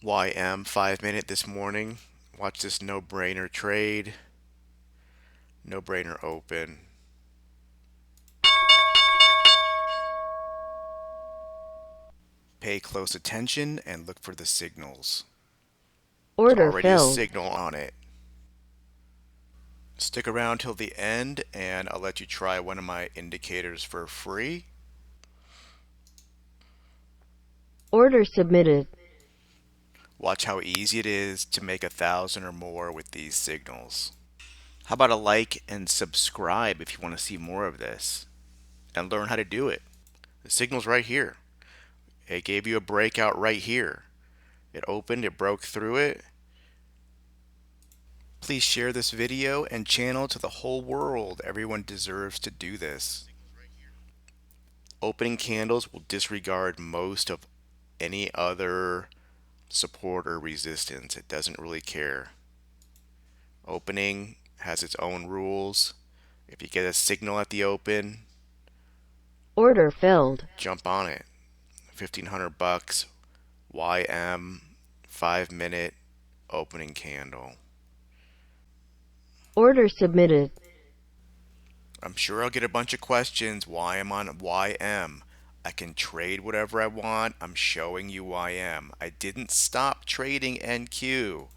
YM 5 minute this morning. Watch this no-brainer trade. No-brainer open. Pay close attention and look for the signals. There's Order already a filled. signal on it. Stick around till the end and I'll let you try one of my indicators for free. Order submitted. Watch how easy it is to make 1,000 or more with these signals. How about a like and subscribe if you want to see more of this and learn how to do it? The signal's right here. It gave you a breakout right here. It opened, it broke through it. Please share this video and channel to the whole world. Everyone deserves to do this. Opening candles will disregard most of any other support or resistance. It doesn't really care. Opening has its own rules. If you get a signal at the open, Order filled. jump on it. 1,500 bucks. YM 5 minute opening candle. Order submitted. I'm sure I'll get a bunch of questions why I'm on YM. I can trade whatever I want. I'm showing you YM. I didn't stop trading NQ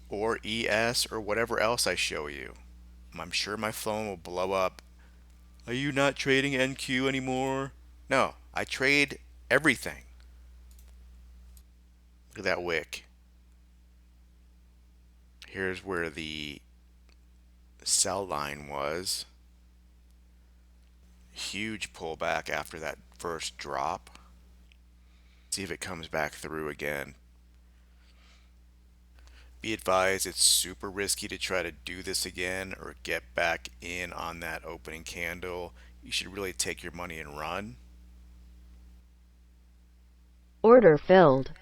or ES or whatever else I show you. I'm sure my phone will blow up. Are you not trading NQ anymore? No, I trade everything. Look at that wick. Here's where the sell line was. Huge pullback after that first drop. See if it comes back through again. Be advised, it's super risky to try to do this again or get back in on that opening candle. You should really take your money and run. Order filled.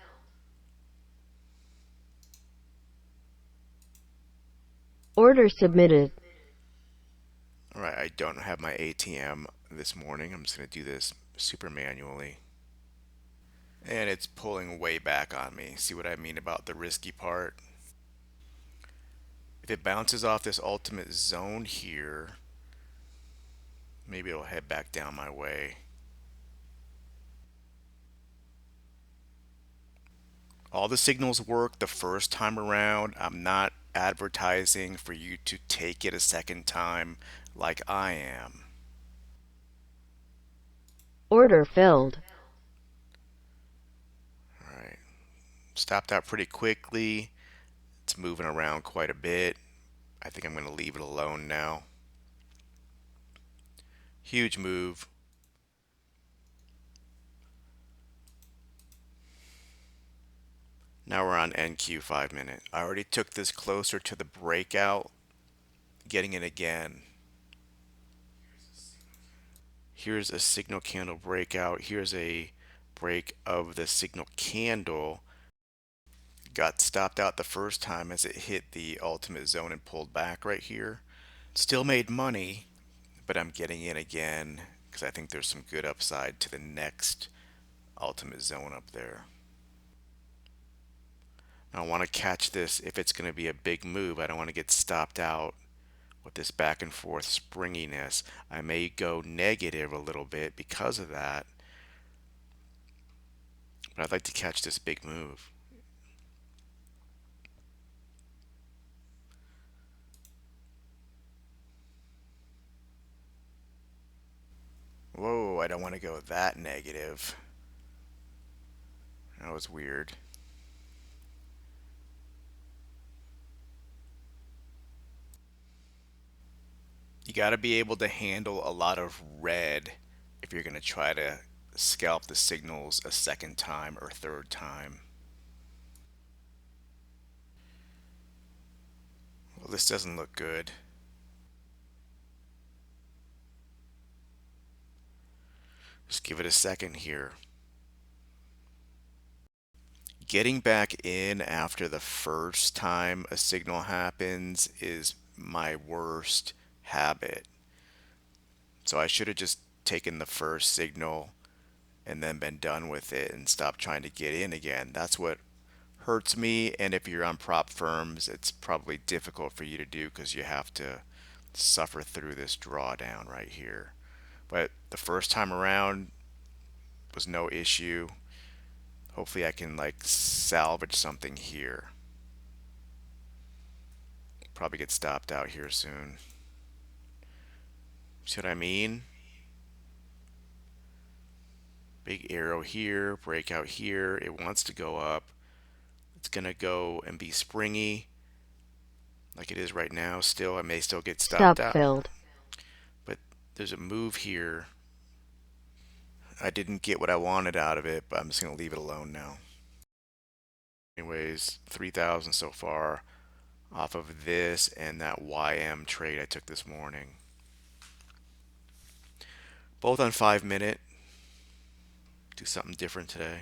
Order submitted. All right, I don't have my ATM this morning. I'm just going to do this super manually. And it's pulling way back on me. See what I mean about the risky part? If it bounces off this ultimate zone here, maybe it'll head back down my way. All the signals work the first time around. I'm not advertising for you to take it a second time like I am. Order filled. All right, stopped out pretty quickly. It's moving around quite a bit. I think I'm going to leave it alone now. Huge move. Now we're on NQ 5 minute. I already took this closer to the breakout. Getting it again. Here's a signal candle breakout. Here's a break of the signal candle. Got stopped out the first time as it hit the ultimate zone and pulled back right here. Still made money, but I'm getting in again because I think there's some good upside to the next ultimate zone up there. Now I want to catch this if it's going to be a big move. I don't want to get stopped out with this back and forth springiness. I may go negative a little bit because of that, but I'd like to catch this big move. Whoa, I don't want to go that negative. That was weird. You got to be able to handle a lot of red if you're going to try to scalp the signals a second time or third time. Well, this doesn't look good. Just give it a second here. Getting back in after the first time a signal happens is my worst habit. So I should have just taken the first signal and then been done with it and stopped trying to get in again. That's what hurts me, and if you're on prop firms, it's probably difficult for you to do because you have to suffer through this drawdown right here. But the first time around was no issue. Hopefully I can like salvage something here. Probably get stopped out here soon. See what I mean? Big arrow here, breakout here. It wants to go up. It's going to go and be springy like it is right now. Still, I may still get stopped Stop out. filled. But there's a move here. I didn't get what I wanted out of it, but I'm just going to leave it alone now. Anyways, 3,000 so far off of this and that YM trade I took this morning. Both on 5 minute. Do something different today.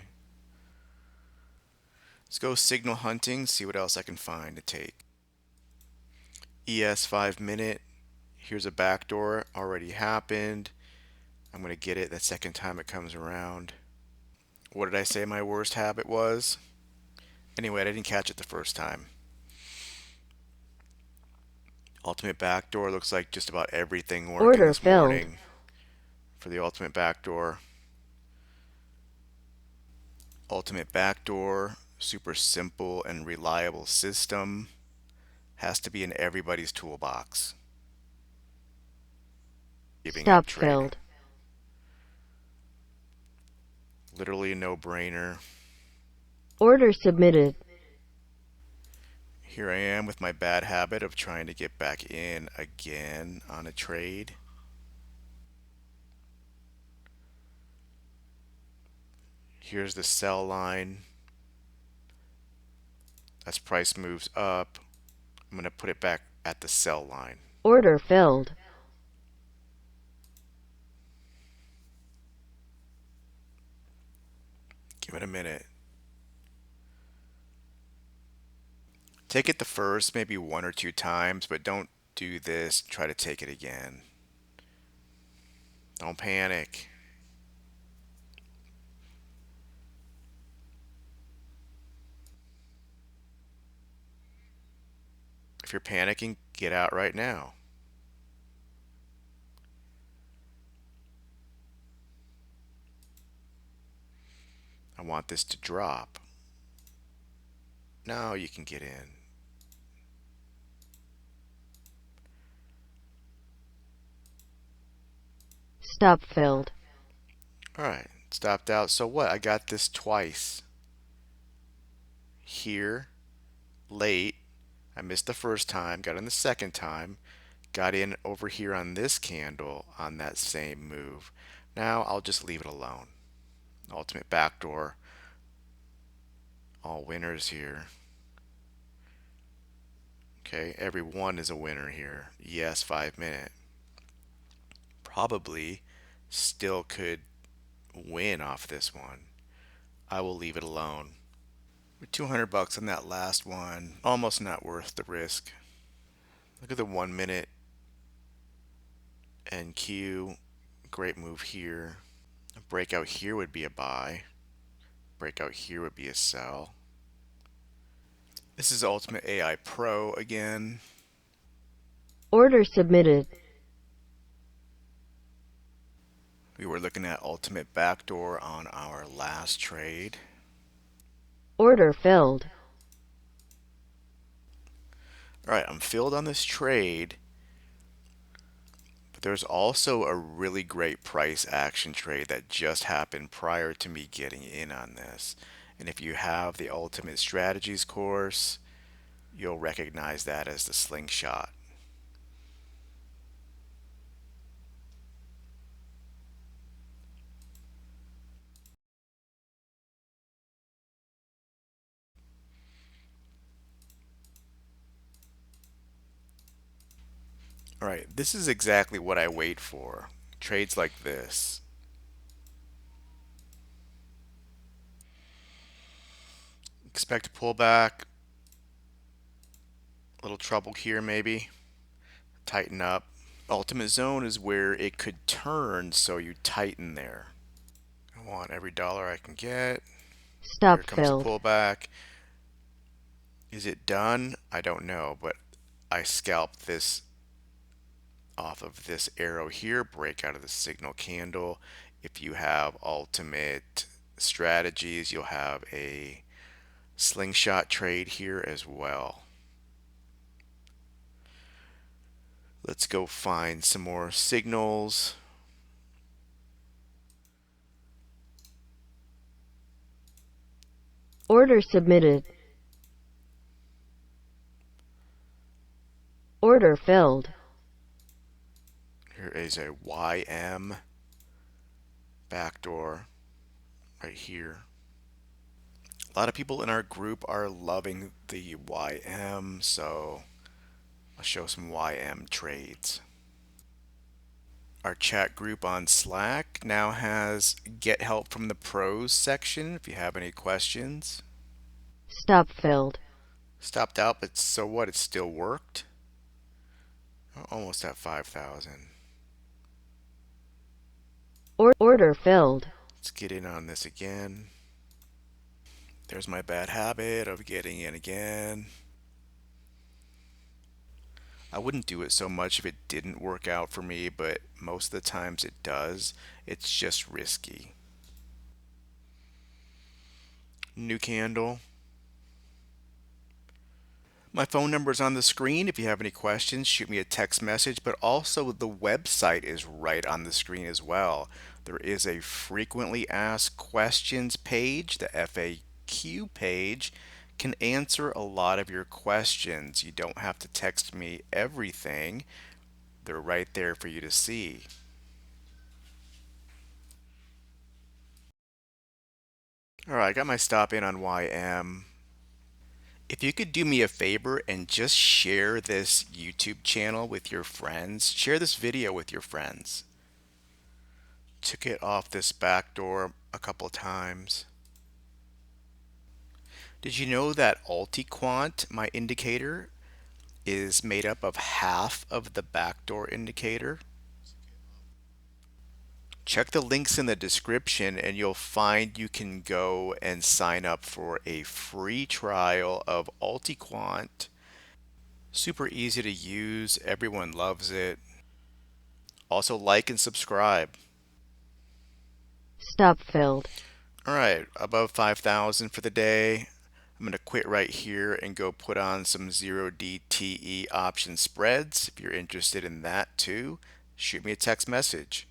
Let's go signal hunting, see what else I can find to take. ES 5 minute. Here's a backdoor. Already happened. I'm going to get it the second time it comes around. What did I say my worst habit was? Anyway, I didn't catch it the first time. Ultimate backdoor looks like just about everything working Order this filled. morning for the ultimate backdoor. Ultimate backdoor, super simple and reliable system. Has to be in everybody's toolbox. Giving up Stop trading. filled. Literally a no-brainer. Order submitted. Here I am with my bad habit of trying to get back in again on a trade. Here's the sell line. As price moves up, I'm going to put it back at the sell line. Order filled. Give it a minute. Take it the first, maybe 1 or 2 times, but don't do this. Try to take it again. Don't panic. If you're panicking, get out right now. I want this to drop. Now you can get in. Stop filled. Alright, stopped out. So what? I got this twice. Here, late. I missed the first time, got in the second time, got in over here on this candle on that same move. Now I'll just leave it alone. Ultimate backdoor. All winners here. Okay, every one is a winner here. Yes, 5 minute. Probably still could win off this one. I will leave it alone. 200 bucks on that last one. Almost not worth the risk. Look at the 1 minute NQ. Great move here. A breakout here would be a buy. Breakout here would be a sell. This is Ultimate AI Pro again. Order submitted. We were looking at Ultimate Backdoor on our last trade. Order filled. Alright, I'm filled on this trade. But there's also a really great price action trade that just happened prior to me getting in on this. And if you have the Ultimate Strategies course, you'll recognize that as the slingshot. Alright, this is exactly what I wait for. Trades like this. Expect pullback. A little trouble here maybe. Tighten up. Ultimate zone is where it could turn, so you tighten there. I want every dollar I can get. Here Stop comes the filled. pullback. Is it done? I don't know, but I scalped this off of this arrow here, break out of the signal candle. If you have ultimate strategies, you'll have a slingshot trade here as well. Let's go find some more signals. Order submitted. Order filled. Here is a YM backdoor right here. A lot of people in our group are loving the YM, so I'll show some YM trades. Our chat group on Slack now has Get Help from the Pros section if you have any questions. Stop filled. Stopped out, but so what? It still worked. Almost at 5,000. Order filled. Let's get in on this again. There's my bad habit of getting in again. I wouldn't do it so much if it didn't work out for me, but most of the times it does. It's just risky. New candle. My phone number is on the screen. If you have any questions, shoot me a text message, but also the website is right on the screen as well. There is a frequently asked questions page. The FAQ page can answer a lot of your questions. You don't have to text me everything. They're right there for you to see. All right, I got my stop in on YM. If you could do me a favor and just share this YouTube channel with your friends, share this video with your friends. Took it off this back door a couple of times. Did you know that Altiquant, my indicator, is made up of half of the backdoor indicator? Check the links in the description and you'll find you can go and sign up for a free trial of Altiquant. Super easy to use, everyone loves it. Also like and subscribe. Stop filled. All right, above 5,000 for the day. I'm going to quit right here and go put on some 0DTE option spreads. If you're interested in that too, shoot me a text message.